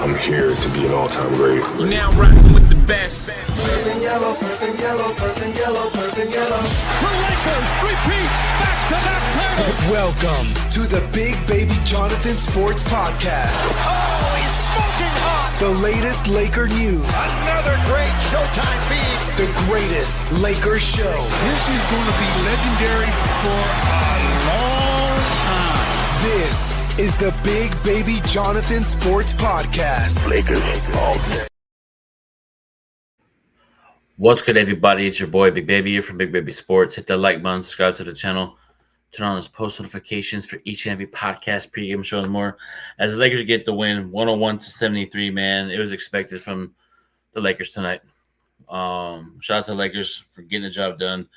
I'm here to be an all-time great. You're now rocking with the best. Purple yellow, purple yellow, purple yellow, purple yellow. The Lakers repeat back-to-back titles. Welcome to the Big Baby Jonathan Sports Podcast. Oh, he's smoking hot. The latest Laker news. Another great Showtime feed. The greatest Lakers show. This is going to be legendary for a long time. This is the Big Baby Jonathan Sports Podcast. Lakers all day. What's good, everybody? It's your boy Big Baby here from Big Baby Sports. Hit the like button, subscribe to the channel, turn on those post notifications for each and every podcast, pregame show, and more. As the Lakers get the win, 101-73, man, it was expected from the Lakers tonight. Shout out to the Lakers for getting the job done.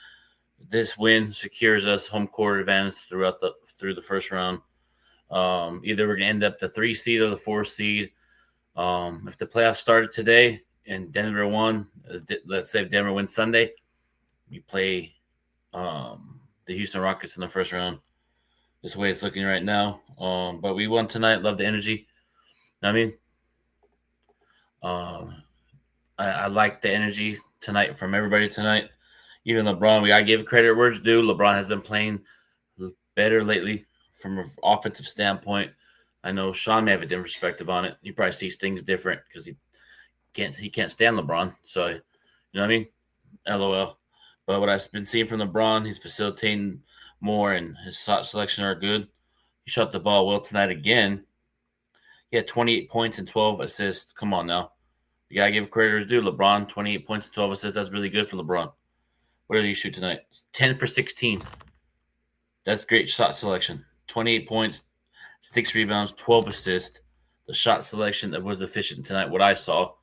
This win secures us home court advantage through the first round. Either we're gonna end up the 3 seed or the 4 seed. If the playoffs started today and Denver won, let's say if Denver wins Sunday, you play the Houston Rockets in the first round. That's the way it's looking right now. But we won tonight. Love the energy. Know what I mean? I like the energy tonight from everybody tonight. Even LeBron, we got to give credit where it's due. LeBron has been playing better lately from an offensive standpoint. I know Sean may have a different perspective on it. He probably sees things different because he can't stand LeBron. So, you know what I mean? LOL. But what I've been seeing from LeBron, he's facilitating more and his shot selection are good. He shot the ball well tonight again. He had 28 points and 12 assists. Come on now. You got to give credit where due. LeBron, 28 points and 12 assists. That's really good for LeBron. What did he shoot tonight? 10 for 16. That's great shot selection. 28 points, 6 rebounds, 12 assists. The shot selection that was efficient tonight, what I saw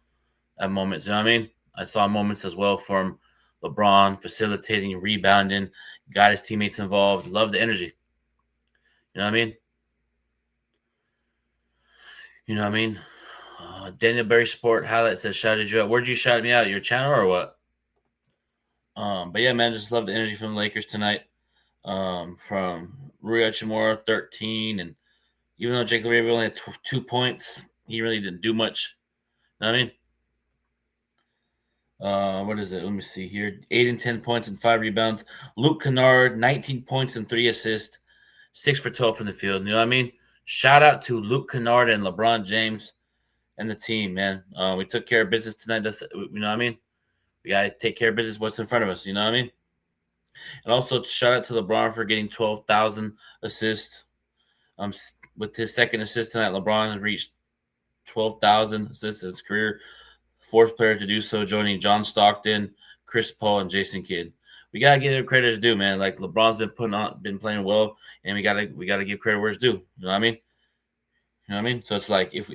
at moments. You know what I mean? I saw moments as well from LeBron facilitating, rebounding, got his teammates involved. Love the energy. You know what I mean? You know what I mean? Daniel Berry Sport Highlight says, shouted you out. Where'd you shout me out? Your channel or what? But yeah, man, just love the energy from the Lakers tonight. From Rui Hachimura, 13. And even though Jake LaRavia only had 2 points, he really didn't do much. You know what I mean? What is it? Let me see here. 8 and 10 points and 5 rebounds. Luke Kennard, 19 points and 3 assists. 6 for 12 from the field. You know what I mean? Shout out to Luke Kennard and LeBron James and the team, man. We took care of business tonight. You know what I mean? We got to take care of business what's in front of us. You know what I mean? And also shout out to LeBron for getting 12,000 assists. With his second assist tonight, LeBron reached 12,000 assists in his career. 4th player to do so, joining John Stockton, Chris Paul, and Jason Kidd. We gotta give him credit as due, man. Like LeBron's been playing well, and we gotta give credit where it's due. You know what I mean? You know what I mean? So it's like if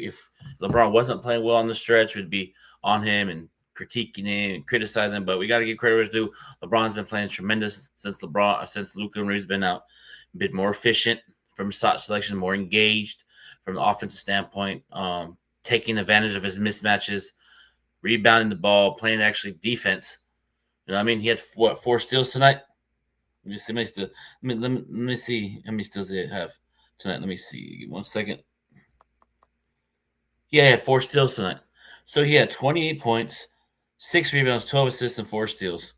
LeBron wasn't playing well on the stretch, we'd be on him and critiquing him and criticizing him. But we gotta give credit where it's due. LeBron's been playing tremendous since Luka and Rui's been out. Been more efficient from shot selection, more engaged from the offensive standpoint, taking advantage of his mismatches, rebounding the ball, playing actually defense. You know what I mean? He had 4 steals tonight. Let me see how many steals did he have tonight. Let me see. 1 second. Yeah, he had 4 steals tonight. So he had 28 points, 6 rebounds, 12 assists, and 4 steals.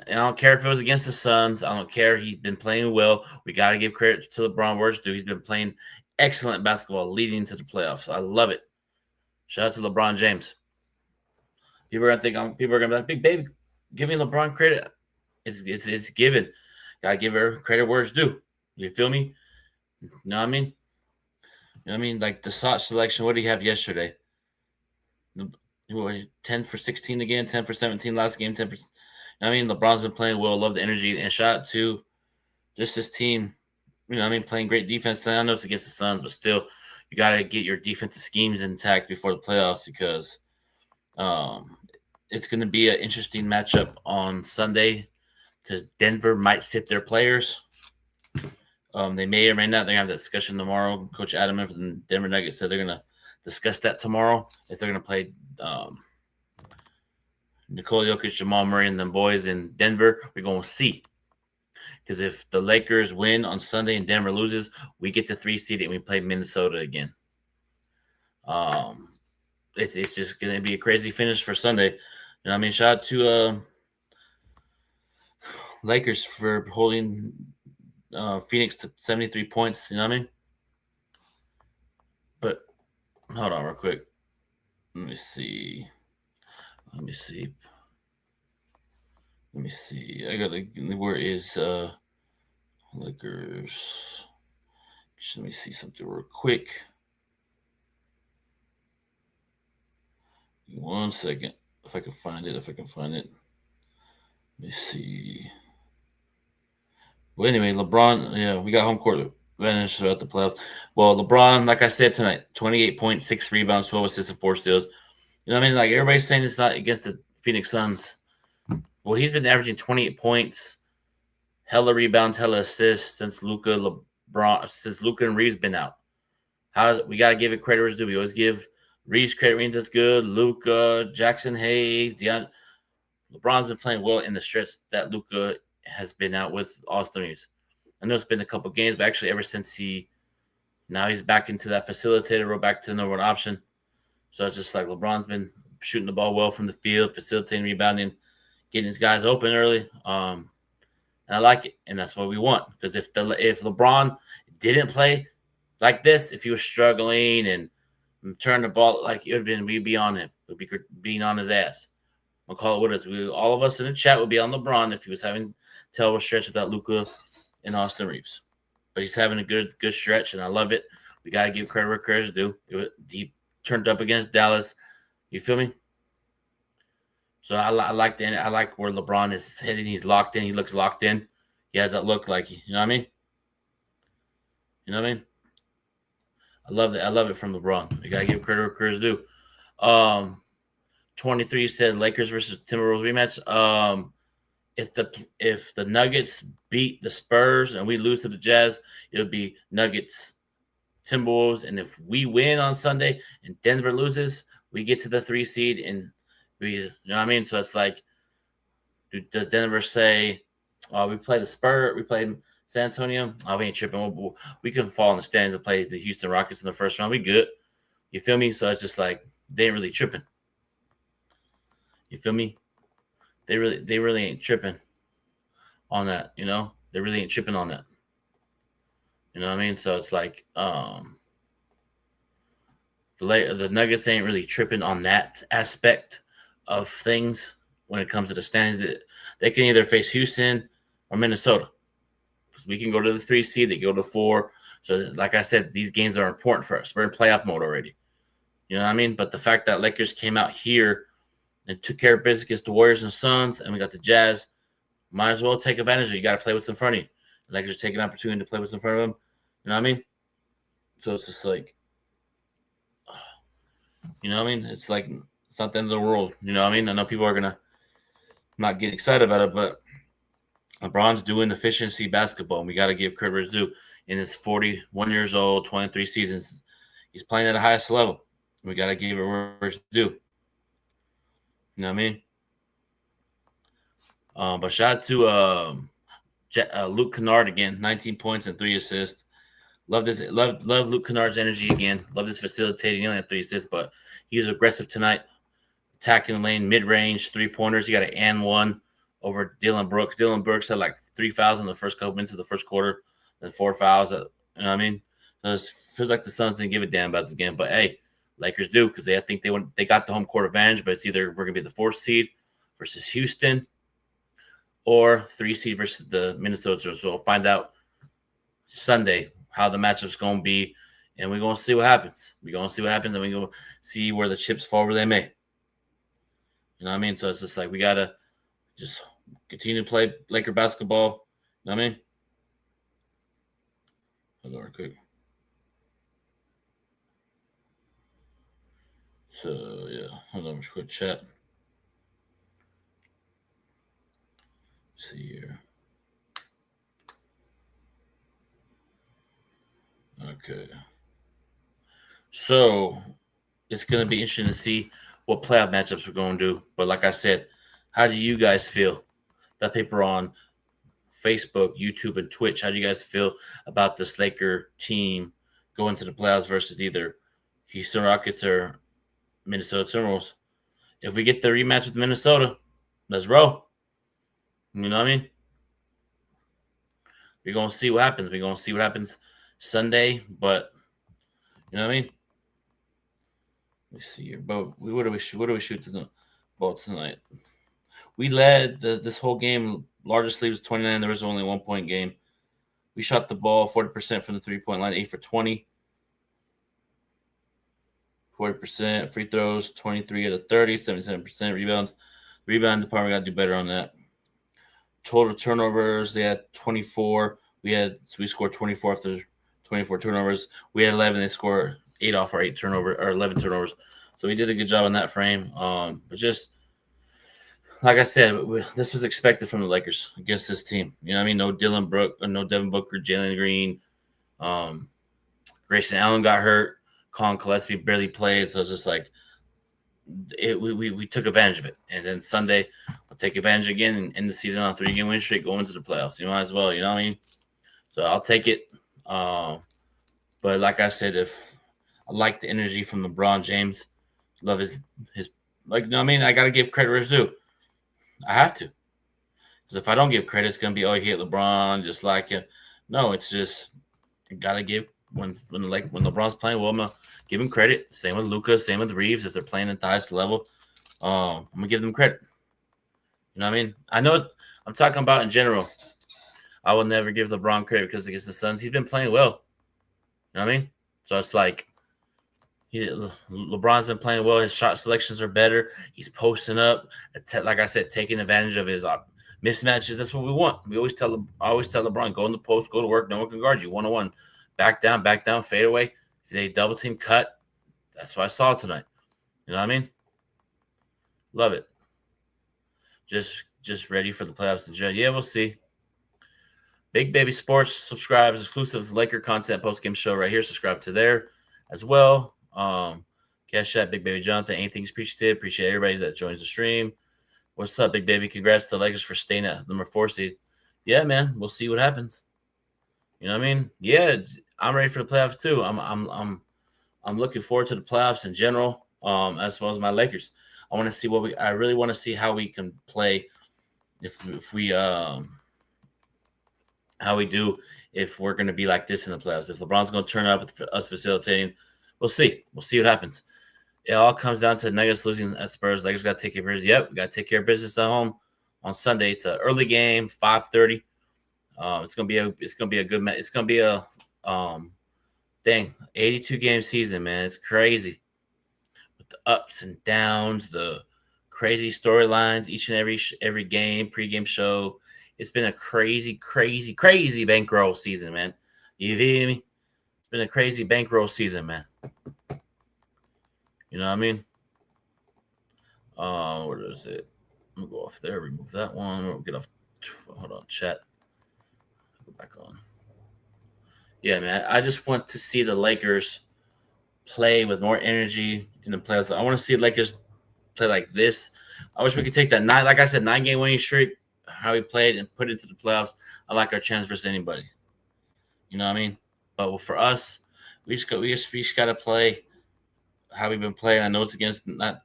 And I don't care if it was against the Suns. I don't care. He's been playing well. We got to give credit to LeBron where it's due. He's been playing excellent basketball leading to the playoffs. I love it. Shout out to LeBron James. People are gonna be like, Big Baby, giving LeBron credit. It's given. Gotta give her credit where it's due. You feel me? You know what I mean? You know what I mean? Like the shot selection. What did he have yesterday? 10 for 16 again. 10 for 17 last game. 10 for. You know what I mean? LeBron's been playing well. Love the energy and shout out to just his team. You know what I mean? Playing great defense. I know it's against the Suns, but still, you gotta get your defensive schemes intact before the playoffs because it's going to be an interesting matchup on Sunday because Denver might sit their players. They may or may not. They're going to have that discussion tomorrow. Coach Adam from the Denver Nuggets said they're going to discuss that tomorrow. If they're going to play Nikola Jokic, Jamal Murray, and them boys in Denver, we're going to see. Because if the Lakers win on Sunday and Denver loses, we get the 3 seed and we play Minnesota again. It's just going to be a crazy finish for Sunday. You know what I mean? Shout out to Lakers for holding Phoenix to 73 points. You know what I mean? But hold on real quick. Let me see. I got where is Lakers? Just let me see something real quick. 1 second. If I can find it. Let me see. Well, anyway, LeBron, yeah, we got home court advantage throughout the playoffs. Well, LeBron, like I said tonight, 28 points, 6 rebounds, 12 assists, and 4 steals. You know what I mean? Like, everybody's saying it's not against the Phoenix Suns. Well, he's been averaging 28 points, hella rebounds, hella assists since Luka and Reeves been out. We got to give it credit where it's due. We always give Reeves credit when he does good. Luka, Jackson Hayes, LeBron's been playing well in the stretch that Luka has been out with Austin Reeves. I know it's been a couple games, but actually ever since he's back into that facilitator role, back to the number one option. So it's just like LeBron's been shooting the ball well from the field, facilitating, rebounding, getting his guys open early. And I like it, and that's what we want. Because if LeBron didn't play like this, if he was struggling and turn the ball, like we'd be on him. We'd be being on his ass. I'll call it what it is. All of us in the chat would be on LeBron if he was having terrible stretch without Luka and Austin Reeves. But he's having a good stretch, and I love it. We got to give credit where credit's due. He turned up against Dallas. You feel me? So I like where LeBron is heading. He's locked in. He looks locked in. He has that look like, you know what I mean? You know what I mean? I love it. I love it from LeBron. You got to give credit where credit's due. 23 said Lakers versus Timberwolves rematch. If the Nuggets beat the Spurs and we lose to the Jazz, it'll be Nuggets Timberwolves. And if we win on Sunday and Denver loses, we get to the 3 seed and you know what I mean? So it's like, does Denver say, we play the Spurs, we played San Antonio? We ain't tripping. We can fall in the stands and play the Houston Rockets in the first round. We good. You feel me? So it's just like they ain't really tripping. You feel me? They really ain't tripping on that, you know? They really ain't tripping on that. You know what I mean? So it's like the Nuggets ain't really tripping on that aspect of things when it comes to the standings. They can either face Houston or Minnesota. Because we can go to the 3 seed, they go to 4. So like I said, these games are important for us. We're in playoff mode already. You know what I mean? But the fact that Lakers came out here and took care of business against the Warriors and Suns, and we got the Jazz, might as well take advantage of it. You got to play what's in front of you. The Lakers take an opportunity to play what's in front of them. You know what I mean? So it's just like, you know what I mean? It's like, it's not the end of the world. You know what I mean? I know people are going to not get excited about it, but LeBron's doing efficiency basketball, and we got to give credit where it's due. In his 41 years old, 23 seasons, he's playing at the highest level. We got to give it where it's due. You know what I mean? But shout out to Luke Kennard again, 19 points and 3 assists. Love Luke Kennard's energy again. Love this facilitating. He only had 3 assists, but he was aggressive tonight, attacking the lane, mid-range, 3-pointers. He got an and 1 over Dylan Brooks. Dylan Brooks had like 3 fouls in the first couple minutes of the first quarter, then 4 fouls. You know what I mean? So it feels like the Suns didn't give a damn about this game, but hey, Lakers do, because I think they got the home court advantage, but it's either we're going to be the 4th seed versus Houston or 3 seed versus the Minnesota. So we'll find out Sunday how the matchup's going to be, and we're going to see what happens. We're going to see what happens, and we're going to see where the chips fall where they may. You know what I mean? So it's just like we got to just continue to play Laker basketball. You know what I mean? Hold on real quick. So, yeah, hold on, quick chat. Let's see here. Okay. So, it's going to be interesting to see what playoff matchups we're going to do. But like I said, how do you guys feel? That paper on Facebook, YouTube, and Twitch, how do you guys feel about this Laker team going to the playoffs versus either Houston Rockets or Minnesota Timberwolves. If we get the rematch with Minnesota, let's roll. You know what I mean? We're going to see what happens. We're going to see what happens Sunday, but you know what I mean? Let me see here. But what do we shoot to the ball tonight? We led this whole game. Largest lead was 29. There was only a 1 point game. We shot the ball 40% from the 3-point line, 8 for 20. 40% free throws, 23 out of 30, 77% rebounds. Rebound department got to do better on that. Total turnovers, they had 24. We scored 24 after 24 turnovers. We had 11. They scored 8 off our 11 turnovers. So we did a good job on that frame. But just like I said, this was expected from the Lakers against this team. You know what I mean? No Dylan Brooks, no Devin Booker, Jalen Green. Grayson Allen got hurt. Colin Gillespie barely played. So it's just like we took advantage of it. And then Sunday, we'll take advantage again and end the season on a 3-game win streak, go into the playoffs. You might as well, you know what I mean? So I'll take it. But like I said, if I like the energy from LeBron James, love his like, you know what I mean? I got to give credit where it's due. I have to. Because if I don't give credit, it's going to be, oh, you hate LeBron, just like him. No, it's just, you got to give, when LeBron's playing well, I'm going to give him credit. Same with Luka, same with Reeves. If they're playing at the highest level, I'm going to give them credit. You know what I mean? I know I'm talking about in general. I will never give LeBron credit because against the Suns, he's been playing well. You know what I mean? So it's like LeBron's been playing well. His shot selections are better. He's posting up. Like I said, taking advantage of his mismatches. That's what we want. I always tell LeBron, go in the post, go to work. No one can guard you. 1-on-1. Back down, fade away. If they double team cut, that's what I saw tonight. You know what I mean? Love it. Just ready for the playoffs in general. Yeah, we'll see. Big Baby Sports subscribes, exclusive Laker content post-game show right here. Subscribe to there as well. Cash App, Big Baby Jonathan. Anything's appreciated. Appreciate everybody that joins the stream. What's up, Big Baby? Congrats to the Lakers for staying at number 4 seed. Yeah, man. We'll see what happens. You know what I mean? Yeah, I'm ready for the playoffs too. I'm looking forward to the playoffs in general, as well as my Lakers. I really want to see how we can play if we how we do if we're going to be like this in the playoffs. If LeBron's going to turn up with us facilitating, we'll see. We'll see what happens. It all comes down to Nuggets losing at Spurs. Lakers got to take care of business. Yep, we got to take care of business at home on Sunday. It's an early game, 5:30. It's gonna be a good match. It's gonna be a 82 game season, man. It's crazy with the ups and downs, the crazy storylines each and every game, pregame show. It's been a crazy bankroll season, man. You feel me? It's been a crazy bankroll season, man. You know what I mean? Where is it? I'm gonna go off there, remove that one. We'll get off. Hold on, chat. Go back on. Yeah, man. I just want to see the Lakers play with more energy in the playoffs. I want to see the Lakers play like this. I wish we could take that 9-game winning streak, how we played, and put it into the playoffs. I like our chance versus anybody. You know what I mean? But for us, we just got to play how we've been playing. I know it's against not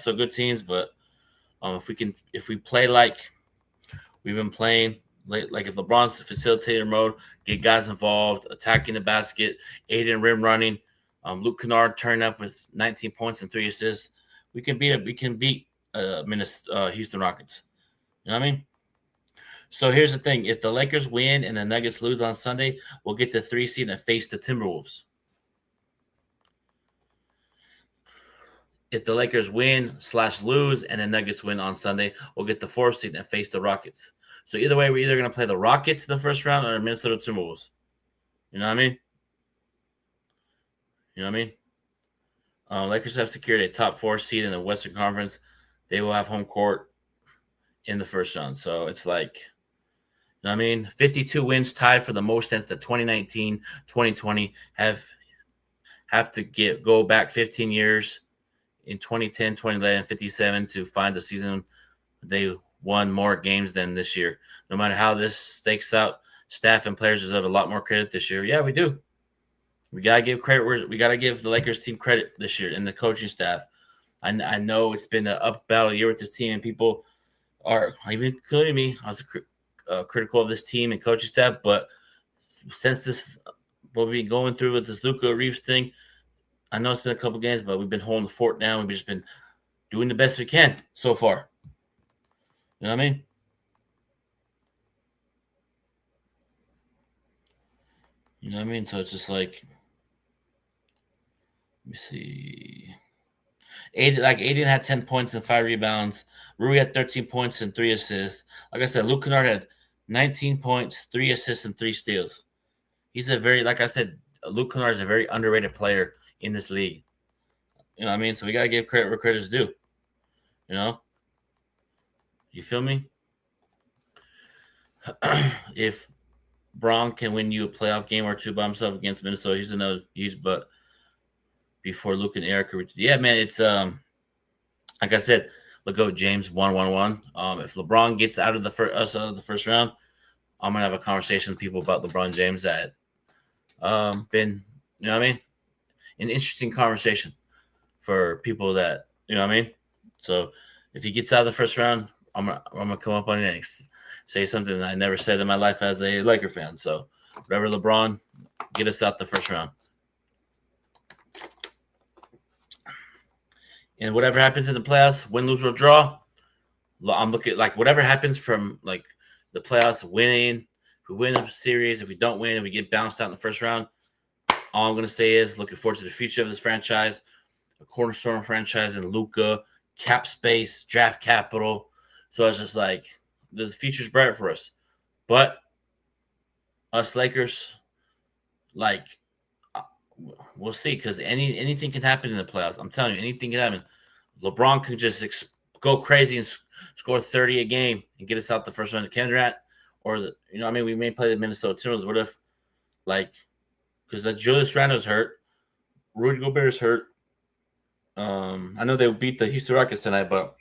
so good teams, but if we play like we've been playing, like if LeBron's the facilitator mode, get guys involved, attacking the basket, Aiden rim running, Luke Kennard turning up with 19 points and 3 assists, we can beat Houston Rockets. You know what I mean? So here's the thing: if the Lakers win and the Nuggets lose on Sunday, we'll get the 3 seed and face the Timberwolves. If the Lakers win/lose and the Nuggets win on Sunday, we'll get the 4 seed and face the Rockets. So either way, we're either going to play the Rockets the first round or the Minnesota Timberwolves. You know what I mean? You know what I mean? Lakers have secured a top 4 seed in the Western Conference. They will have home court in the first round. So it's like, you know what I mean? 52 wins, tied for the most since the 2019-2020. Have to go back 15 years in 2010, 2011, 57 to find a season they won more games than this year. No matter how this stakes out, staff and players deserve a lot more credit this year. Yeah, we do. We gotta give credit. We gotta give the Lakers team credit this year and the coaching staff. I know it's been an up battle year with this team, and people are, even including me, I was critical of this team and coaching staff. But since this, what we've been going through with this Luka Reeves thing, I know it's been a couple games, but we've been holding the fort down. We've just been doing the best we can so far. You know what I mean? You know what I mean? So it's just like, let me see. Aiden had 10 points and 5 rebounds. Rui had 13 points and 3 assists. Like I said, Luke Kennard had 19 points, 3 assists, and 3 steals. He's like I said, Luke Kennard is a very underrated player in this league. You know what I mean? So we got to give credit where credit is due. You know? You feel me? If Braun can win you a playoff game or two by himself against Minnesota, he's another but before Luke and Eric. Yeah, man, it's like I said, look out, James 1-1-1. If LeBron gets out of the first round, I'm gonna have a conversation with people about LeBron James that been, you know what I mean, an interesting conversation for people that, you know what I mean. So if he gets out of the first round, I'm gonna come up on it and say something that I never said in my life as a Laker fan. So whatever, LeBron, get us out the first round. And whatever happens in the playoffs, win, lose, or draw, I'm looking like whatever happens from like the playoffs, winning. If we win a series, if we don't win, and we get bounced out in the first round, all I'm going to say is looking forward to the future of this franchise, a cornerstone franchise in Luka, cap space, draft capital. So it's just like the future's bright for us. But us Lakers, like, we'll see, because anything can happen in the playoffs. I'm telling you, anything can happen. LeBron could just go crazy and score 30 a game and get us out the first round of Kevin Durant, or we may play the Minnesota Timberwolves. What if, like, because Julius Randle's hurt, Rudy Gobert's hurt. I know they beat the Houston Rockets tonight, but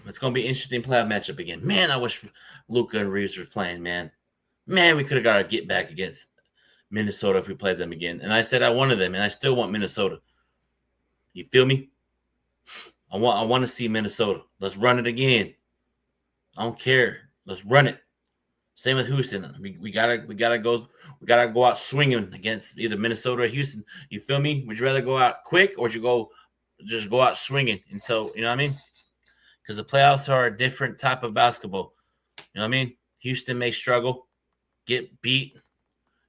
it's gonna be an interesting playoff matchup again. Man, I wish Luka and Reeves were playing. Man, we could have got our get back against Minnesota if we played them again. And I said I wanted them, and I still want Minnesota. You feel me? I want to see Minnesota. Let's run it again. I don't care. Let's run it. Same with Houston. We gotta go out swinging against either Minnesota or Houston. You feel me? Would you rather go out quick, or would you just go out swinging until, you know what I mean? Because the playoffs are a different type of basketball. You know what I mean? Houston may struggle, get beat. You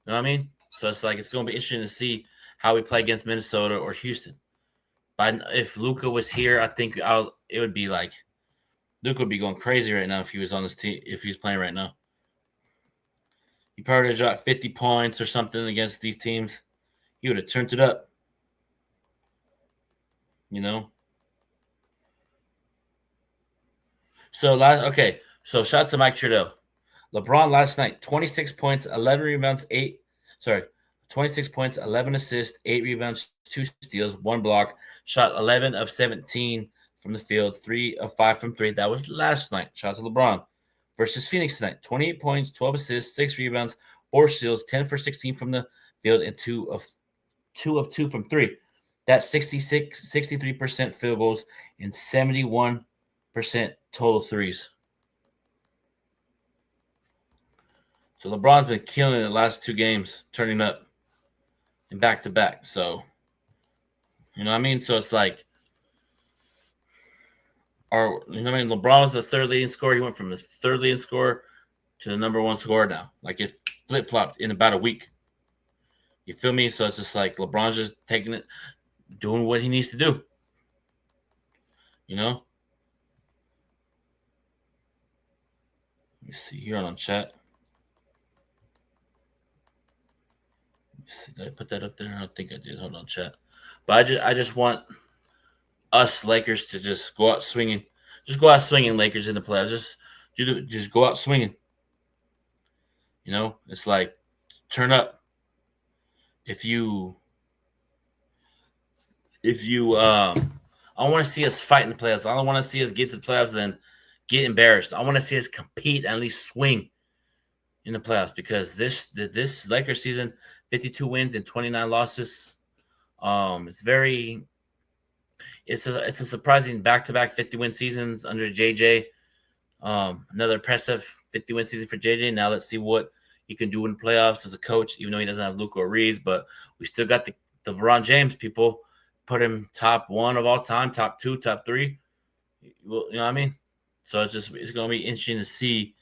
know what I mean? So it's like it's going to be interesting to see how we play against Minnesota or Houston. But if Luka was here, I think it would be like Luka would be going crazy right now if he was on this team, if he was playing right now. He probably would have dropped 50 points or something against these teams. He would have turned it up. You know? So shout out to Mike Trudeau. LeBron last night, 26 points, 11 rebounds, 26 points, 11 assists, 8 rebounds, 2 steals, 1 block. Shot 11 of 17 from the field, 3 of 5 from 3. That was last night. Shout out to LeBron. Versus Phoenix tonight, 28 points, 12 assists, 6 rebounds, 4 steals, 10 for 16 from the field, and 2 of 2 from 3. That's 63% field goals and 71% total threes. So LeBron's been killing it the last 2 games, turning up and back-to-back. So, you know what I mean? So it's like, LeBron was the 3rd leading scorer. He went from the 3rd leading scorer to the number 1 scorer now. Like, it flip-flopped in about a week. You feel me? So it's just like LeBron's just taking it, doing what he needs to do. You know? Let me see here on chat. Did I put that up there? I don't think I did. Hold on, chat. But I just want us Lakers to just go out swinging. Just go out swinging, Lakers, in the playoffs. Just go out swinging. You know, it's like turn up. If you I want to see us fight in the playoffs. I don't want to see us get to the playoffs and get embarrassed. I want to see us compete and at least swing. in the playoffs because this Lakers season, 52 wins and 29 losses. It's a surprising back-to-back 50-win seasons under JJ. Another impressive 50-win season for JJ. Now let's see what he can do in the playoffs as a coach, even though he doesn't have Luka or Reeves, but we still got the LeBron James people. Put him top 1 of all time, top 2, top 3. Well, you know what I mean? So it's going to be interesting to see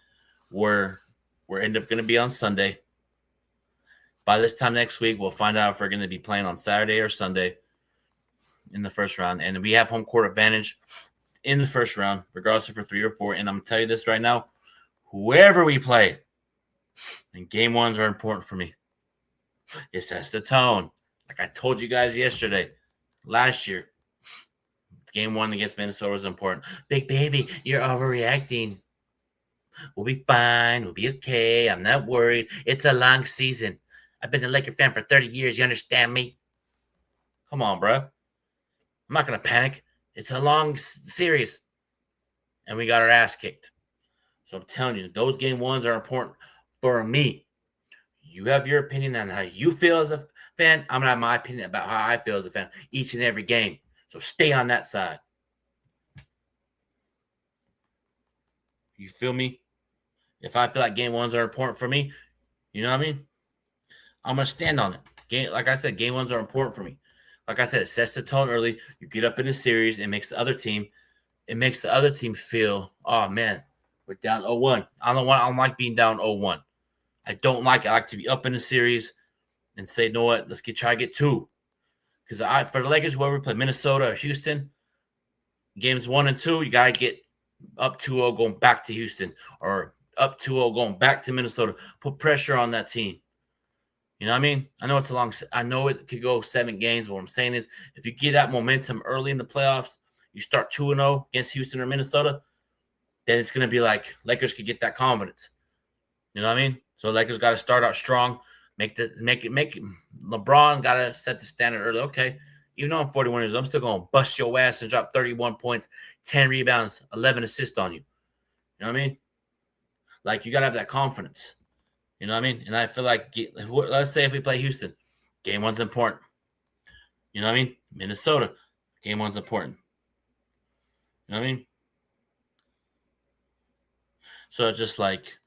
where we're end up going to be on Sunday. By this time next week, we'll find out if we're going to be playing on Saturday or Sunday in the first round. And we have home court advantage in the first round, regardless if we're 3 or 4. And I'm going to tell you this right now, whoever we play, and game ones are important for me. It sets the tone. Like I told you guys yesterday, last year, game 1 against Minnesota was important. Big baby, you're overreacting. We'll be fine. We'll be okay. I'm not worried. It's a long season. I've been a Laker fan for 30 years. You understand me? Come on, bro. I'm not going to panic. It's a long series. And we got our ass kicked. So I'm telling you, those game 1s are important for me. You have your opinion on how you feel as a fan. I'm going to have my opinion about how I feel as a fan each and every game. So stay on that side. You feel me? If I feel like game 1s are important for me, you know what I mean? I'm going to stand on it. Like I said, game 1s are important for me. Like I said, it sets the tone early. You get up in the series. It makes the other team feel, oh, man, we're down 0-1. I don't like being down 0-1. I don't like it. I like to be up in the series and say, you know what, let's try to get 2. Because for the Lakers, whoever we play, Minnesota or Houston, games 1 and 2, you got to get up 2-0 going back to Houston or up 2-0 going back to Minnesota. Put pressure on that team. You know what I mean? I know it could go 7 games, but what I'm saying is if you get that momentum early in the playoffs, you start 2-0 against Houston or Minnesota, then it's going to be like Lakers could get that confidence. You know what I mean? So Lakers got to start out strong. Make it. LeBron got to set the standard early. Okay, even though I'm 41 years old, I'm still going to bust your ass and drop 31 points, 10 rebounds, 11 assists on you. You know what I mean? Like, you got to have that confidence. You know what I mean? And I feel like, let's say if we play Houston, game 1's important. You know what I mean? Minnesota, game 1's important. You know what I mean? So it's just like,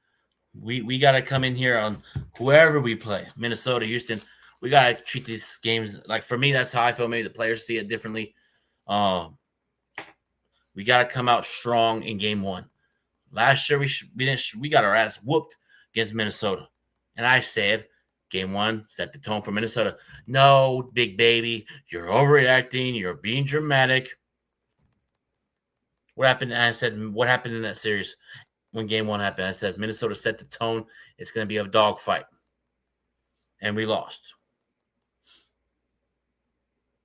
we got to come in here on whoever we play, Minnesota, Houston. We got to treat these games like, for me, that's how I feel. Maybe the players see it differently. We got to come out strong in game 1. Last year, we got our ass whooped against Minnesota. And I said, game 1, set the tone for Minnesota. No, big baby, you're overreacting. You're being dramatic. What happened? And I said, what happened in that series? When game 1 happened, I said, Minnesota set the tone. It's going to be a dogfight. And we lost.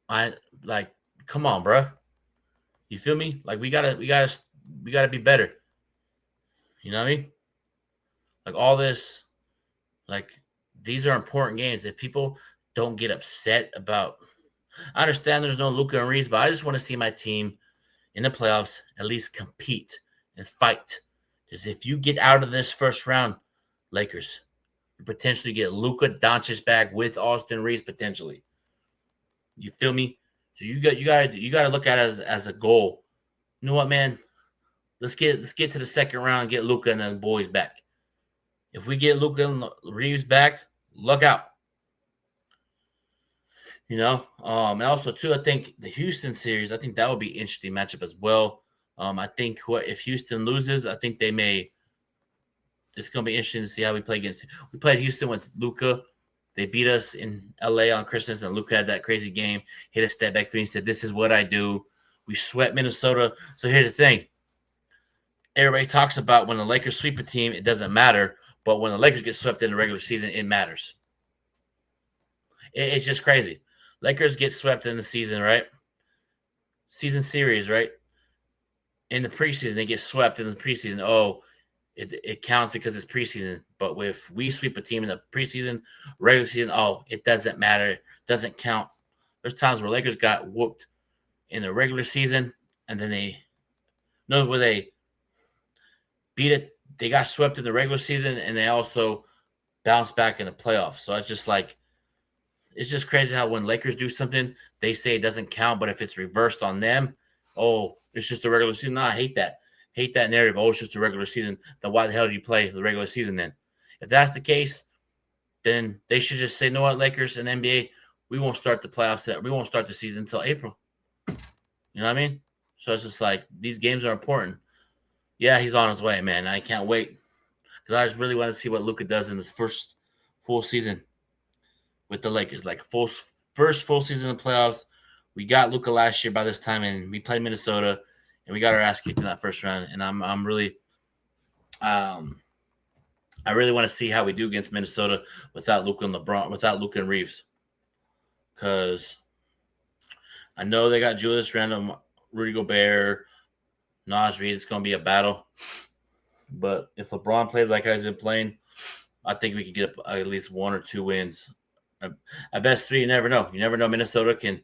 Come on, bro. You feel me? Like, we gotta be better. You know what I mean? Like, all this, like, these are important games. If people don't get upset about, I understand there's no Luka and Reeves, but I just want to see my team in the playoffs at least compete and fight. Because if you get out of this first round, Lakers, you potentially get Luka Doncic back with Austin Reeves potentially. You feel me? So you got to look at it as a goal. You know what, man? Let's get to the second round and get Luka and the boys back. If we get Luka and Reeves back, look out. You know, and also too, I think the Houston series, I think that would be an interesting matchup as well. I think if Houston loses, I think they may. It's going to be interesting to see how we play against. We played Houston with Luka. They beat us in LA on Christmas, and Luka had that crazy game, hit a step back 3 and said, "This is what I do." We swept Minnesota. So here's the thing. Everybody talks about when the Lakers sweep a team, it doesn't matter. But when the Lakers get swept in the regular season, it matters. It's just crazy. Lakers get swept in the season, right? Season series, right? In the preseason, they get swept in the preseason. Oh, it counts because it's preseason. But if we sweep a team in the preseason, regular season, oh, it doesn't matter. It doesn't count. There's times where Lakers got whooped in the regular season, and then they beat they got swept in the regular season and they also bounced back in the playoffs. So it's just like it's just crazy how when Lakers do something, they say it doesn't count, but if it's reversed on them, oh, it's just a regular season. No, I hate that. Hate that narrative. Oh, it's just a regular season. Then why the hell do you play the regular season then? If that's the case, then they should just say, you know what, Lakers and NBA, we won't start the playoffs. We won't start the season until April. You know what I mean? So it's just like these games are important. Yeah, he's on his way, man. I can't wait because I just really want to see what Luka does in this first full season with the Lakers. Like first full season of playoffs. We got Luka last year by this time, and we played Minnesota, and we got our ass kicked in that first round. And I'm really, I really want to see how we do against Minnesota without Luka and LeBron, without Luka and Reeves, because I know they got Julius Randle, Rudy Gobert, Naz Reid. It's going to be a battle. But if LeBron plays like he's been playing, I think we could get at least 1 or 2 wins. At best 3, you never know. You never know. Minnesota can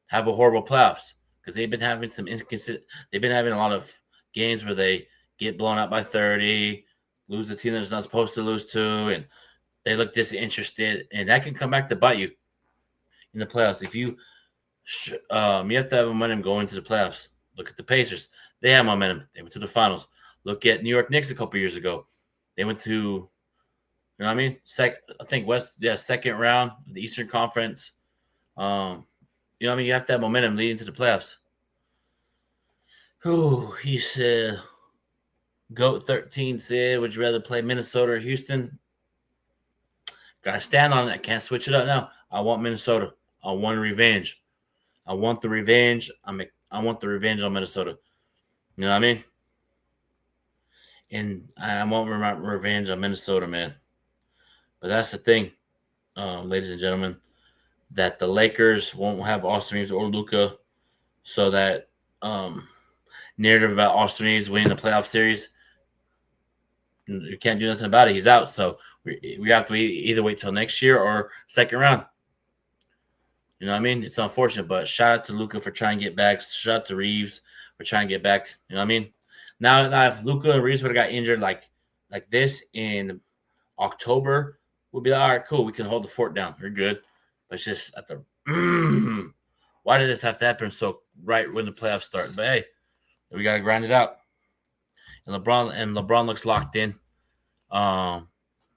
have a horrible playoffs because they've been having some inconsistent. They've been having a lot of games where they get blown out by 30, lose a team that's not supposed to lose to, and they look disinterested, and that can come back to bite you in the playoffs. If you have to have momentum going into the playoffs. Look at the Pacers. They have momentum. They went to the finals. Look at New York Knicks a couple years ago. They went to, you know what I mean? Second round of the Eastern Conference. You know what I mean? You have to have momentum leading to the playoffs. He said, GOAT 13 said, would you rather play Minnesota or Houston? Gotta stand on it. I can't switch it up now. I want Minnesota. I want revenge. I want the revenge. I want the revenge on Minnesota. You know what I mean? And I want revenge on Minnesota, man. But that's the thing, ladies and gentlemen, that the Lakers won't have Austin Reeves or Luka, so that narrative about Austin Reeves winning the playoff series, you can't do nothing about it. He's out. So we have to either wait till next year or second round. You know what I mean? It's unfortunate, but shout out to Luka for trying to get back. Shout out to Reeves for trying to get back. You know what I mean? Now if Luka and Reeves would have got injured like this in October, we'll be like, all right, cool. We can hold the fort down. We're good. But it's just at the why did this have to happen so right when the playoffs start? But hey, we got to grind it out. And LeBron looks locked in. You know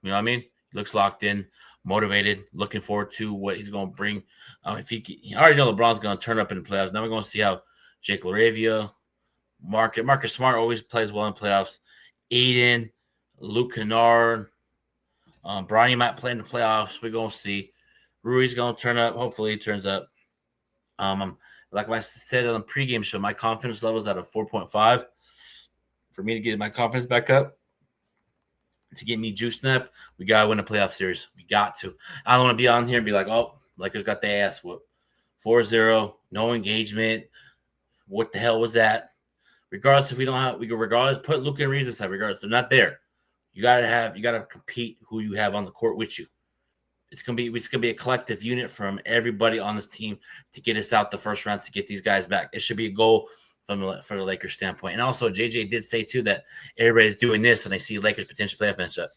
what I mean? He looks locked in, motivated, looking forward to what he's going to bring. If he already know LeBron's going to turn up in the playoffs. Now we're going to see how Jake LaRavia, Marcus Smart always plays well in playoffs. Aiden, Luke Kennard, Bronny might play in the playoffs. We're going to see. Rui's going to turn up. Hopefully he turns up. Like I said on the pregame show, my confidence level is at a 4.5. For me to get my confidence back up, to get me juiced up, we got to win a playoff series. We got to. I don't want to be on here and be like, oh, Lakers got the ass whooped. 4-0, no engagement. What the hell was that? Regardless if we don't have, put Luka and Reeves aside, regardless, they're not there. You gotta compete who you have on the court with you. It's gonna be a collective unit from everybody on this team to get us out the first round, to get these guys back. It should be a goal for the Lakers standpoint. And also JJ did say too that everybody's doing this when they see Lakers potential playoff matchup.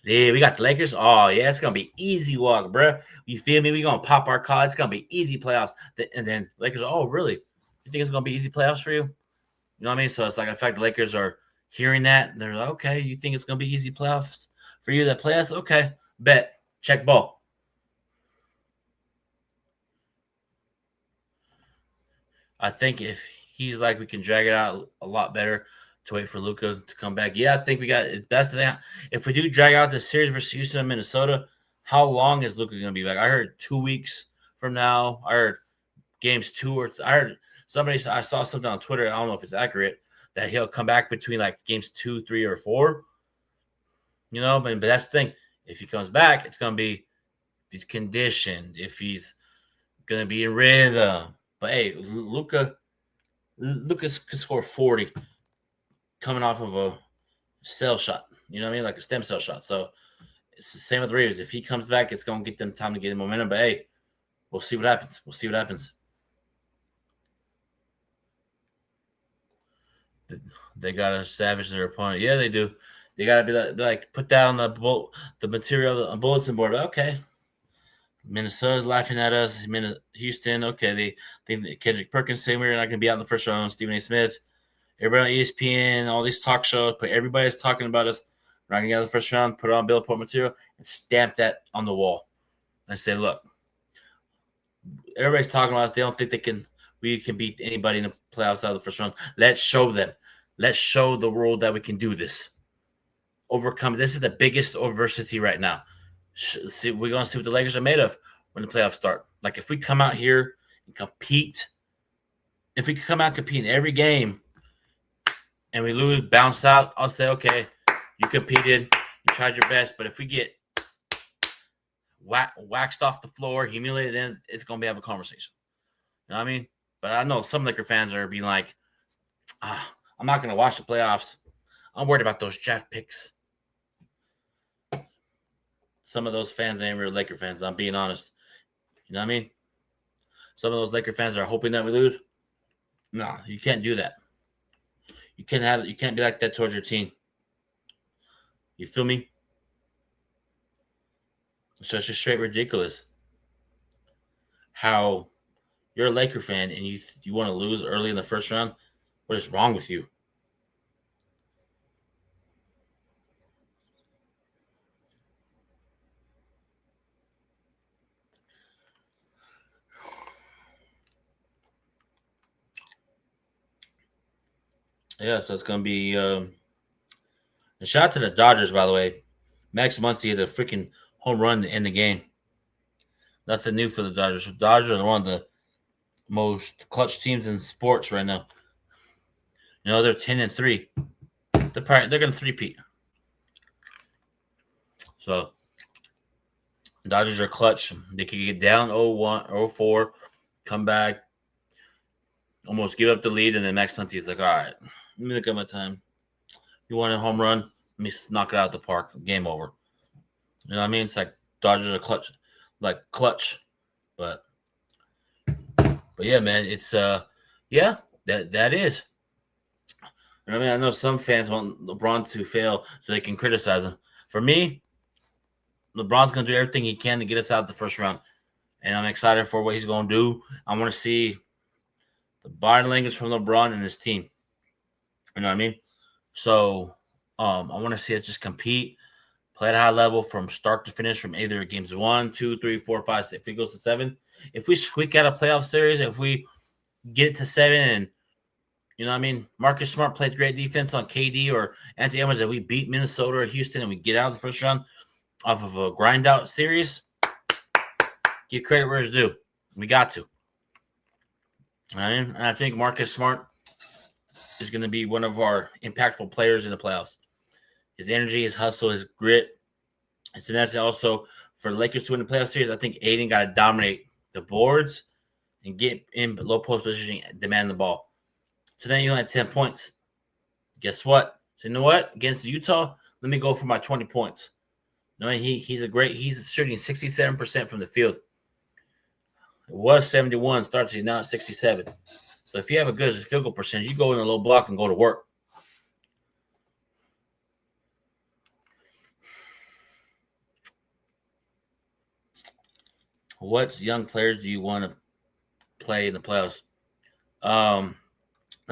Yeah, we got the Lakers. Oh yeah, it's gonna be easy walk, bro. You feel me? We gonna pop our card. It's gonna be easy playoffs. And then Lakers. Oh really? You think it's gonna be easy playoffs for you? You know what I mean? So it's like, in fact, the Lakers are hearing that. They're like, okay, you think it's gonna be easy playoffs for you that play us? Okay, bet. Check ball. I think if he's like, we can drag it out a lot better to wait for Luka to come back. Yeah, I think we got it best of that. If we do drag out the series versus Houston and Minnesota, how long is Luka going to be back? I heard 2 weeks from now. I heard games 2 or I heard I saw something on Twitter. I don't know if it's accurate, that he'll come back between like games 2, 3, or 4. You know, but that's the thing. If he comes back, it's going to be if he's conditioned, if he's going to be in rhythm. But hey, Luka could score 40 coming off of a cell shot. You know what I mean? Like a stem cell shot. So it's the same with Reeves. If he comes back, it's going to get them time to get in momentum. But hey, we'll see what happens. We'll see what happens. They gotta savage their opponent. Yeah, they do. They gotta be like put down the material on bulletin board. Okay, Minnesota's laughing at us. Houston, okay, they think that Kendrick Perkins saying we're not gonna be out in the first round. Stephen A. Smith, everybody on ESPN, all these talk shows, but everybody's talking about us. We're not gonna get out of the first round. Put it on billboard material and stamp that on the wall. And say, look, everybody's talking about us. They don't think we can beat anybody in the playoffs out of the first round. Let's show them. Let's show the world that we can do this. Overcome. This is the biggest adversity right now. See, we're going to see what the Lakers are made of when the playoffs start. Like, if we come out here and compete, if we come out and compete in every game and we lose, bounce out, I'll say, okay, you competed, you tried your best. But if we get waxed off the floor, humiliated, then it's going to have a conversation. You know what I mean? But I know some Laker fans are being like, I'm not going to watch the playoffs. I'm worried about those draft picks. Some of those fans ain't real Laker fans. I'm being honest. You know what I mean? Some of those Laker fans are hoping that we lose. No, you can't do that. You can't be like that towards your team. You feel me? So it's just straight ridiculous how you're a Laker fan and you want to lose early in the first round. What is wrong with you? Yeah, so it's going to be a shout out to the Dodgers, by the way. Max Muncy had a freaking home run to end the game. Nothing new for the Dodgers. The Dodgers are one of the most clutch teams in sports right now. You know, they're 10-3. They're going to three-peat. So, Dodgers are clutch. They could get down 0-1, 0-4, come back, almost give up the lead, and then Max Muncy is like, all right, let me look at my time. You want a home run? Let me knock it out of the park. Game over. You know what I mean? It's like Dodgers are clutch. But yeah, man, it's that is. You know what I mean? I know some fans want LeBron to fail so they can criticize him. For me, LeBron's gonna do everything he can to get us out of the first round. And I'm excited for what he's gonna do. I want to see the body language from LeBron and his team. You know what I mean? So I want to see us just compete, play at a high level from start to finish, from either games 1, 2, 3, 4, 5, 6. If it goes to 7, if we squeak out a playoff series, if we get it to 7, and you know what I mean, Marcus Smart plays great defense on KD or Anthony Edwards, and we beat Minnesota or Houston and we get out of the first round off of a grind out series, give credit where it's due. We got to. All right? And I think Marcus Smart is going to be one of our impactful players in the playoffs. His energy, his hustle, his grit. And so that's also for the Lakers to win the playoff series. I think Aiden got to dominate the boards and get in low post position and demand the ball. So then you only had 10 points. Guess what? So you know what? Against Utah, let me go for my 20 points. No, he's shooting 67% from the field. It was 71 starts, now it's 67. So if you have a good field goal percentage, you go in a low block and go to work. What young players do you want to play in the playoffs? I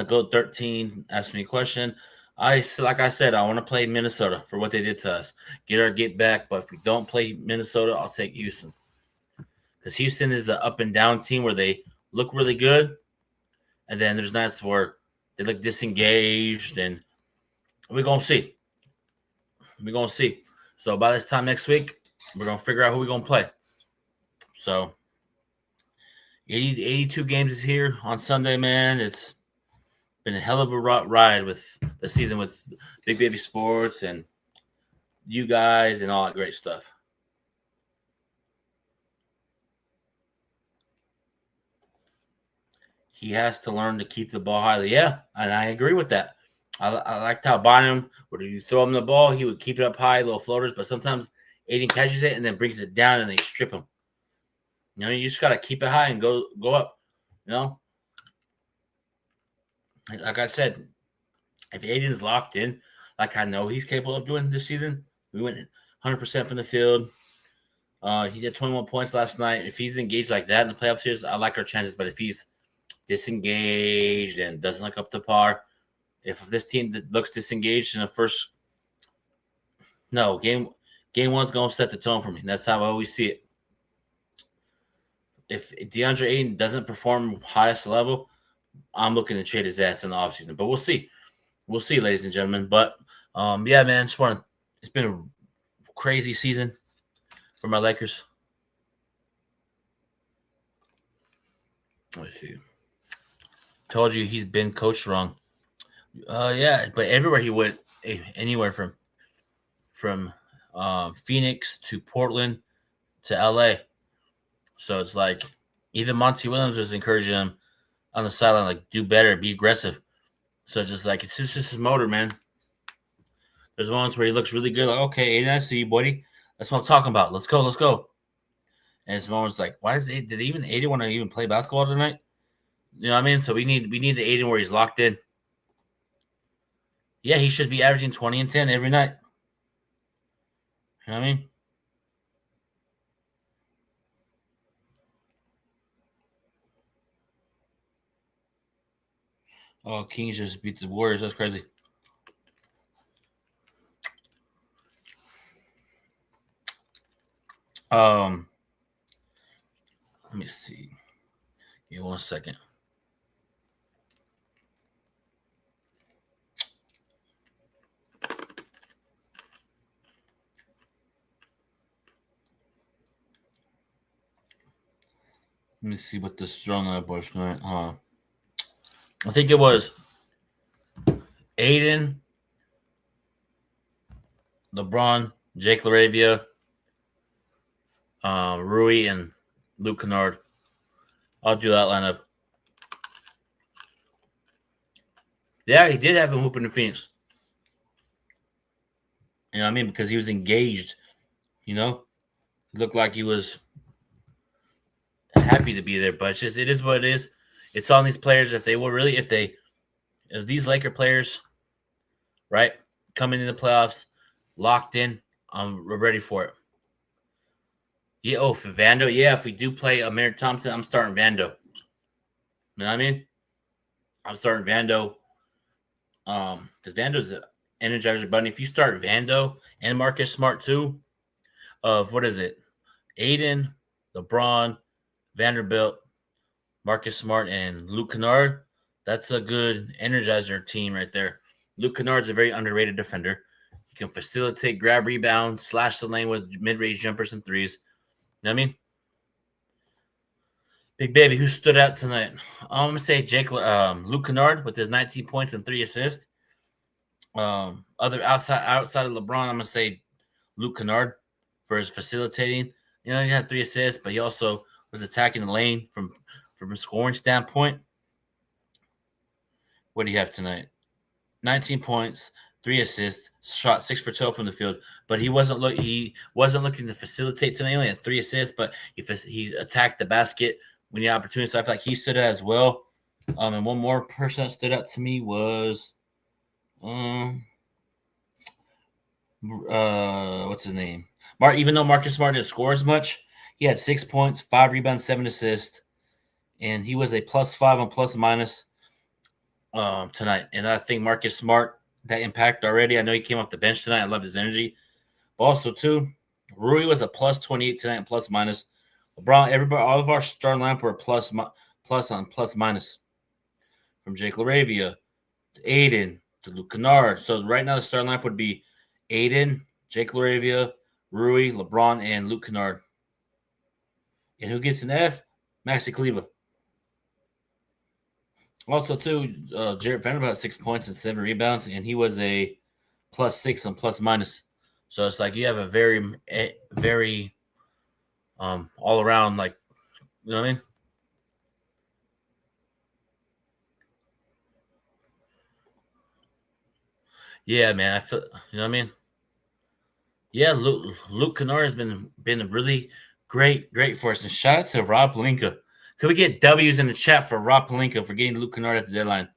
go 13 asked me a question. Like I said, I want to play Minnesota for what they did to us. Get back. But if we don't play Minnesota, I'll take Houston. Because Houston is an up and down team where they look really good. And then there's nights where they look disengaged. And we're going to see. So by this time next week, we're going to figure out who we're going to play. So 82 games is here on Sunday, man. It's been a hell of a ride with the season with Big Baby Sports and you guys and all that great stuff. He has to learn to keep the ball highly. Yeah, and I agree with that. I liked how Bynum, when you throw him the ball, he would keep it up high, little floaters, but sometimes Aiden catches it and then brings it down and they strip him. You know, you just got to keep it high and go up, you know? Like I said, If Aiden's locked in, like I know he's capable of doing this season, we went 100% from the field. He did 21 points last night. If he's engaged like that in the playoff series, I like our chances. But if he's disengaged and doesn't look up to par, if this team that looks disengaged in the first, no game one's gonna set the tone for me. That's how I always see it. If DeAndre Ayton doesn't perform highest level, I'm looking to trade his ass in the offseason. But we'll see. We'll see, ladies and gentlemen. But yeah, man, it's been a crazy season for my Lakers. Let's see. Told you he's been coached wrong. Yeah, but everywhere he went, anywhere from Phoenix to Portland to LA. So it's like even Monty Williams was encouraging him on the sideline, like, do better, be aggressive. So it's just like it's just his motor, man. There's moments where he looks really good, like, okay, Aiden, I see you, buddy. That's what I'm talking about. Let's go. And it's moments like, did Aiden want to even play basketball tonight? You know what I mean? So we need the Aiden where he's locked in. Yeah, he should be averaging 20 and 10 every night. You know what I mean? Oh, Kings just beat the Warriors. That's crazy. Let me see. Give me 1 second. Let me see what the strong lineup was tonight. I think it was Aiden, LeBron, Jake LaRavia, Rui, and Luke Kennard. I'll do that lineup. Yeah, he did have him hooping in Phoenix. You know what I mean? Because he was engaged. You know? It looked like he was happy to be there. But it is what it is. It's on these players if these Laker players, right, coming in the playoffs, locked in, we're ready for it. Yeah, for Vando, yeah, if we do play Amir Thompson, I'm starting Vando. You know what I mean? I'm starting Vando. Because Vando's an energizer bunny. If you start Vando and Marcus Smart too, what is it? Aiden, LeBron, Vanderbilt, Marcus Smart, and Luke Kennard, that's a good energizer team right there. Luke Kennard's a very underrated defender. He can facilitate, grab rebounds, slash the lane with mid-range jumpers and threes. You know what I mean? Big baby, who stood out tonight? I'm going to say Luke Kennard with his 19 points and 3 assists. Other outside of LeBron, I'm going to say Luke Kennard for his facilitating. You know, he had 3 assists, but he also was attacking the lane from a scoring standpoint. What do you have tonight? 19 points, 3 assists, shot 6 for 12 from the field. But he wasn't looking to facilitate tonight. He only had 3 assists, but he attacked the basket when he had opportunity. So I feel like he stood out as well. And one more person that stood out to me was what's his name? Even though Marcus Smart didn't score as much, he had 6 points, 5 rebounds, 7 assists. And he was a +5 on +- tonight. And I think Marcus Smart, that impact already. I know he came off the bench tonight. I love his energy. But also, too, Rui was a +28 tonight and +-. LeBron, everybody, all of our starting lineup were plus on +-. From Jake LaRavia to Aiden to Luke Kennard. So right now the starting lineup would be Aiden, Jake LaRavia, Rui, LeBron, and Luke Kennard. And who gets an F? Maxi Kleber. Also, too, Jarrett Vanderbilt had 6 points and 7 rebounds, and he was a +6 on +-. So it's like you have a very, very all around, like, you know what I mean? Yeah, man. I feel, you know what I mean? Yeah, Luke Kennard has been really great for us. And shout out to Rob Pelinka. Could we get W's in the chat for Rob Pelinka for getting Luke Kennard at the deadline?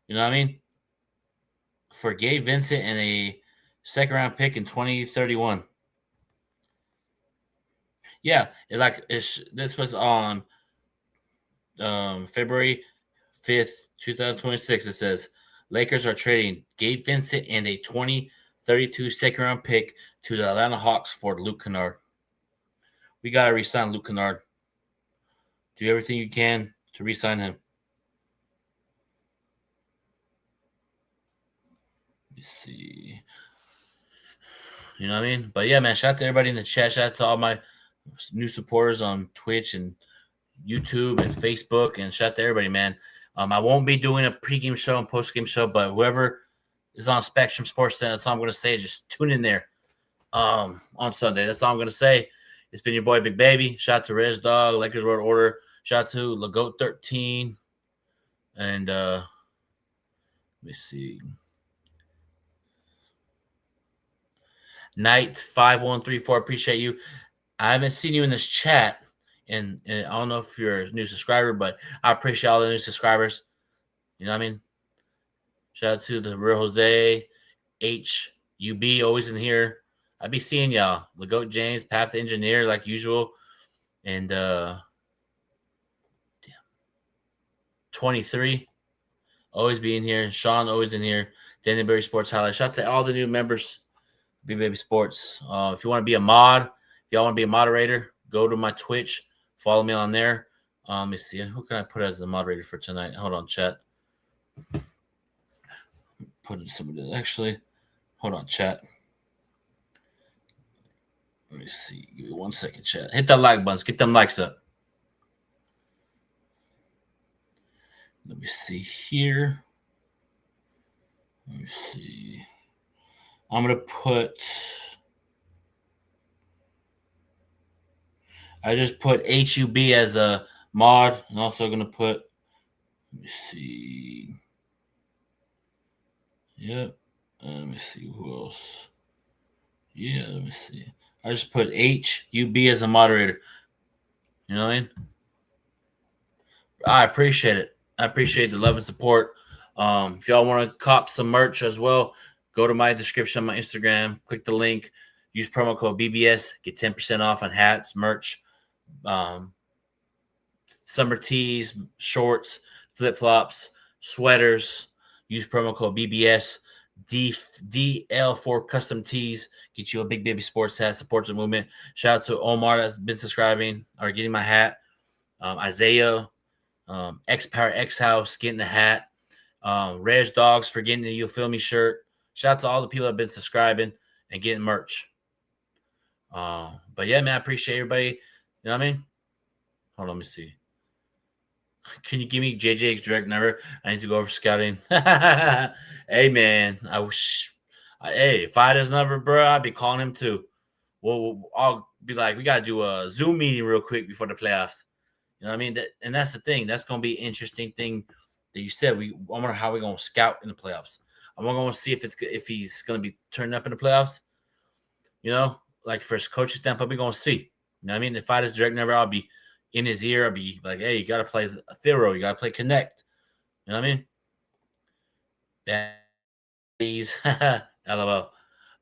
You know what I mean? For Gabe Vincent and a second-round pick in 2031. Yeah, this was on February 5th, 2026. It says Lakers are trading Gabe Vincent and a 2032 second-round pick to the Atlanta Hawks for Luke Kennard. We got to re-sign Luke Kennard. Do everything you can to re-sign him. Let's see. You know what I mean? But yeah, man, shout out to everybody in the chat. Shout out to all my new supporters on Twitch and YouTube and Facebook. And shout out to everybody, man. I won't be doing a pregame show and postgame show, but whoever is on Spectrum Sports Center, that's all I'm going to say is just tune in there on Sunday. That's all I'm going to say. It's been your boy, Big Baby. Shout out to Reg Dog, Lakers World Order. Shout out to Lagoat13. And let me see. Knight5134, appreciate you. I haven't seen you in this chat, and I don't know if you're a new subscriber, but I appreciate all the new subscribers. You know what I mean? Shout out to the Real Jose, HUB, always in here. I be seeing y'all. Lagoat James, Path the Engineer, like usual. And 23, always being here. Sean, always in here. Dannyberry Sports Highlights. Shout out to all the new members. Big Baby Sports. If you want to be a mod, if y'all want to be a moderator, go to my Twitch. Follow me on there. Let me see. Who can I put as the moderator for tonight? Hold on, chat. Put somebody. Actually, hold on, chat. Let me see. Give me 1 second, chat. Hit that like button. Get them likes up. Let me see here. Let me see. I'm going to put – I just put HUB as a mod. I'm also going to put – let me see. Yep. Let me see who else. Yeah, let me see. I just put HUB as a moderator. You know what I mean? I appreciate it. I appreciate the love and support. If y'all want to cop some merch as well, go to my description on my Instagram, click the link, use promo code BBS, get 10% off on hats, merch, summer tees, shorts, flip-flops, sweaters. Use promo code BBS, DL4 custom tees. Get you a Big Baby Sports hat, supports the movement. Shout out to Omar that's been subscribing or getting my hat. Isaiah, X Power X House getting the hat. Reg Dogs for getting the You'll Feel Me shirt. Shout out to all the people that have been subscribing and getting merch. But yeah, man, I appreciate everybody. You know what I mean? Hold on, let me see. Can you give me JJ's direct number? I need to go over scouting. Hey, man, I wish. Hey, if I had his number, bro, I'd be calling him too. Well, I'll be like, we got to do a Zoom meeting real quick before the playoffs. You know what I mean? And that's the thing. That's going to be an interesting thing that you said. I wonder how we're going to scout in the playoffs. I'm going to see if he's going to be turning up in the playoffs. You know, like for his coaching standpoint, we're going to see. You know what I mean? If I had his direct number, I'll be in his ear. I'll be like, hey, you got to play Thero. You got to play Connect. You know what I mean? Please. LOL.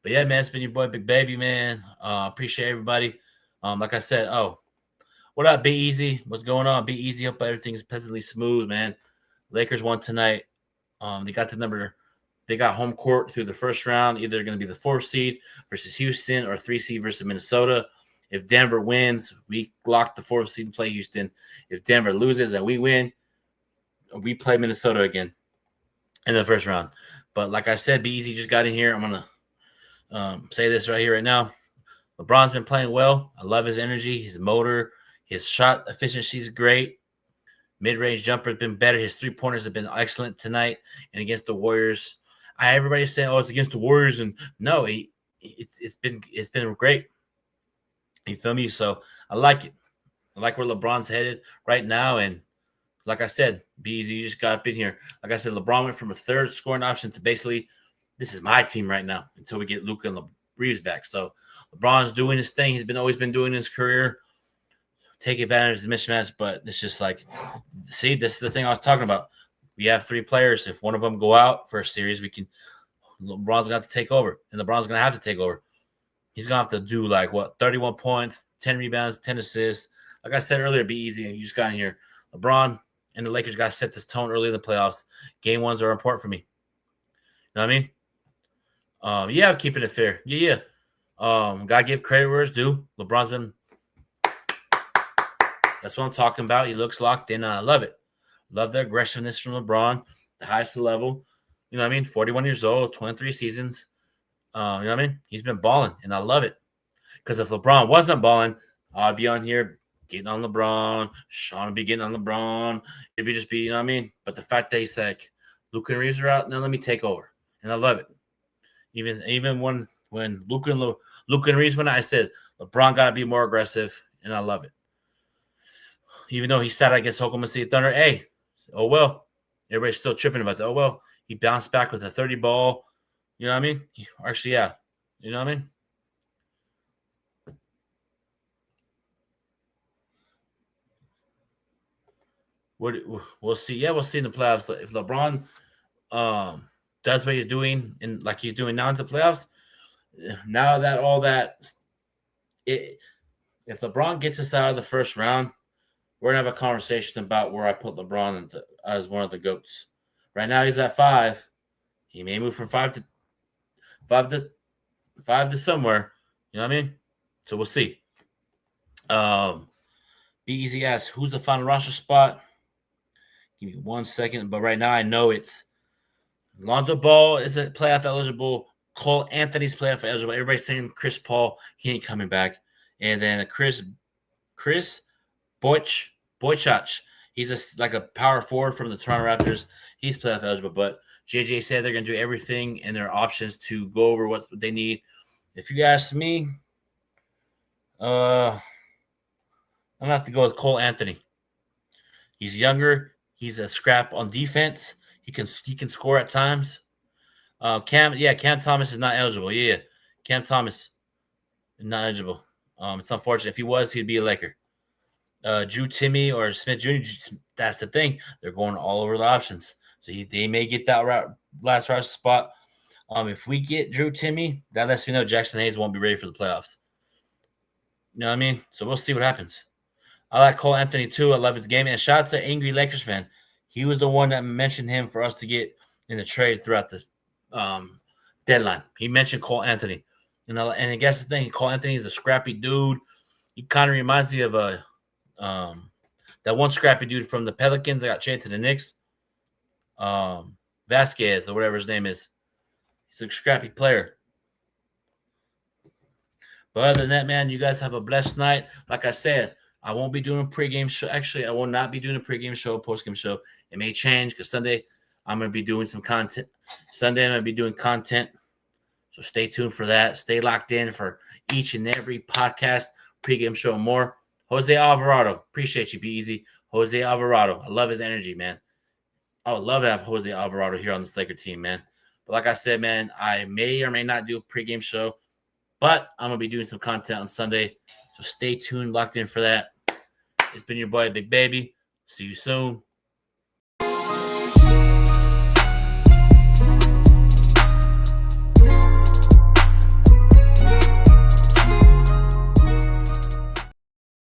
But yeah, man, it's been your boy, Big Baby, man. Appreciate everybody. Like I said, what up, Be Easy? What's going on? Be Easy. Hope everything is pleasantly smooth, man. Lakers won tonight. They got home court through the first round. Either going to be the 4th seed versus Houston or 3 seed versus Minnesota. If Denver wins, we lock the 4th seed and play Houston. If Denver loses and we win, we play Minnesota again in the first round. But like I said, Be Easy just got in here. I'm going to say this right here, right now. LeBron's been playing well. I love his energy, his motor, his shot efficiency is great. Mid-range jumper has been better. His three-pointers have been excellent tonight and against the Warriors. Everybody's saying, it's against the Warriors. And no, it's been great. You feel me? So I like it. I like where LeBron's headed right now. And like I said, Be Easy, you just got up in here. Like I said, LeBron went from a 3rd scoring option to basically, this is my team right now until we get Luka and Reeves back. So LeBron's doing his thing. He's always been doing his career. Take advantage of the mismatch, but it's just like, see, this is the thing I was talking about. we have 3 players. If one of them go out for a series, LeBron's gonna have to take over, and LeBron's gonna have to take over. He's gonna have to do 31 points, 10 rebounds, 10 assists. Like I said earlier, be easy. You just got in here. LeBron and the Lakers got to set this tone early in the playoffs. Game 1s are important for me. You know what I mean? I'm keeping it fair. Yeah. Gotta give credit where it's due. LeBron's been. That's what I'm talking about. He looks locked in. I love it. Love the aggressiveness from LeBron, the highest level. You know what I mean? 41 years old, 23 seasons. You know what I mean? He's been balling, and I love it. Because if LeBron wasn't balling, I'd be on here getting on LeBron. Sean would be getting on LeBron. It'd be just be, you know what I mean? But the fact that he's like, Luka and Reeves are out, now let me take over. And I love it. Even when Luka and Reeves went out, I said, LeBron got to be more aggressive, and I love it. Even though he sat against Oklahoma City Thunder, hey, oh well. Everybody's still tripping about that. Oh well, he bounced back with a 30 ball. You know what I mean? Actually, yeah. You know what I mean? We'll see. Yeah, we'll see in the playoffs. If LeBron does what he's doing and like he's doing now in the playoffs, now that all that, if LeBron gets us out of the first round, we're gonna have a conversation about where I put LeBron as one of the GOATs. Right now he's at 5. He may move from 5 to somewhere. You know what I mean? So we'll see. Be easy asks, who's the final roster spot? Give me 1 second. But right now I know it's Lonzo Ball isn't playoff eligible. Cole Anthony's playoff eligible. Everybody's saying Chris Paul, he ain't coming back. And then Chris Boychach. He's like a power forward from the Toronto Raptors. He's playoff eligible, but JJ said they're going to do everything in their options to go over what they need. If you ask me, I'm going to have to go with Cole Anthony. He's younger. He's a scrap on defense. He can score at times. Cam Thomas is not eligible. Yeah, Cam Thomas is not eligible. It's unfortunate. If he was, he'd be a Laker. Drew Timmy or Smith Jr., that's the thing. They're going all over the options. So they may get that last roster spot. If we get Drew Timmy, that lets me know Jackson Hayes won't be ready for the playoffs. You know what I mean? So we'll see what happens. I like Cole Anthony too. I love his game. And shout out to Angry Lakers fan. He was the one that mentioned him for us to get in the trade throughout the deadline. He mentioned Cole Anthony. And I guess the thing, Cole Anthony is a scrappy dude. He kind of reminds me of that one scrappy dude from the Pelicans that got traded to the Knicks. Vasquez or whatever his name is. He's a scrappy player. But other than that, man, you guys have a blessed night. Like I said, I won't be doing a pregame show. Actually, I will not be doing a pregame show, postgame show. It may change because Sunday I'm going to be doing some content. Sunday I'm going to be doing content. So stay tuned for that. Stay locked in for each and every podcast, pregame show, and more. Jose Alvarado. Appreciate you, Be Easy. Jose Alvarado. I love his energy, man. I would love to have Jose Alvarado here on this Laker team, man. But like I said, man, I may or may not do a pregame show, but I'm going to be doing some content on Sunday. So stay tuned, locked in for that. It's been your boy, Big Baby. See you soon.